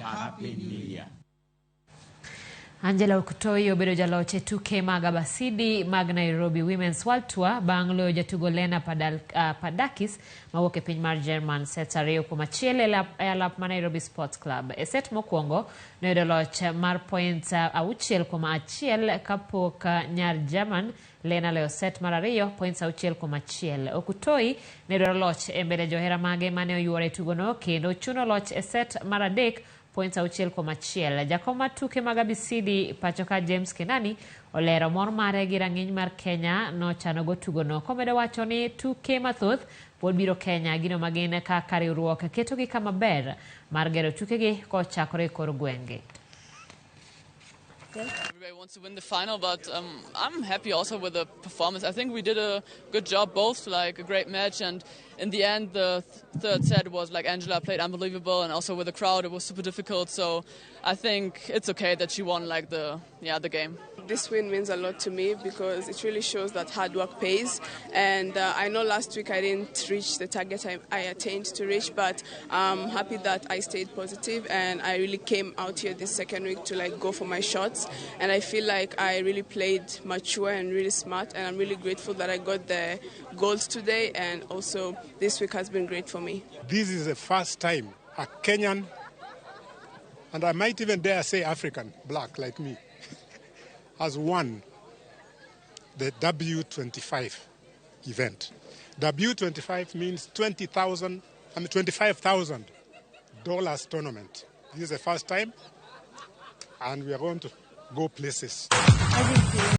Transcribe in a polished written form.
Happy New Year. Angela Okutoyi obedo jaloch e tuke mag Abasidi mag Nairobi Women's World Tour bang' loyo jatugo Lena Papadakis mawuok e piny mar German sets 2-1 e alap ma Nairobi Sports Club. E set mokwongo noyudo loch mar points 6-1 kapok nyar German Lena loyo set mar 2 points 6-1. Okutoyi noyudo loch e mbele johera mage mane oyuoro e tugono kendo chuno loch e set mar 3 points 6-1. Jakom mar tuke mag Abasidi pachoka James Kenani olero mor mare gi rang'iny mar Kenya nochano go tugono komedo wacho ni tuke mathoth pod biro Kenya gino magin kaka riwruok ketogi kama ber mar gero tukegi kochakore e kor gwenge. Everybody wants to win the final, but I'm happy also with the performance. I think we did a good job, both like a great match, and in the end the third set was like Angela played unbelievable, and also with the crowd it was super difficult. So I think it's okay that she won like the game. This win means a lot to me because it really shows that hard work pays, and I know last week I didn't reach the target I attained to reach, but I'm happy that I stayed positive and I really came out here this second week to like go for my shots, and I feel like I really played mature and really smart, and I'm really grateful that I got the goals today, and also this week has been great for me. This is the first time a Kenyan, and I might even dare say African, black like me, has won the W25 event. W25 means $25,000 tournament. This is the first time, and we are going to go places.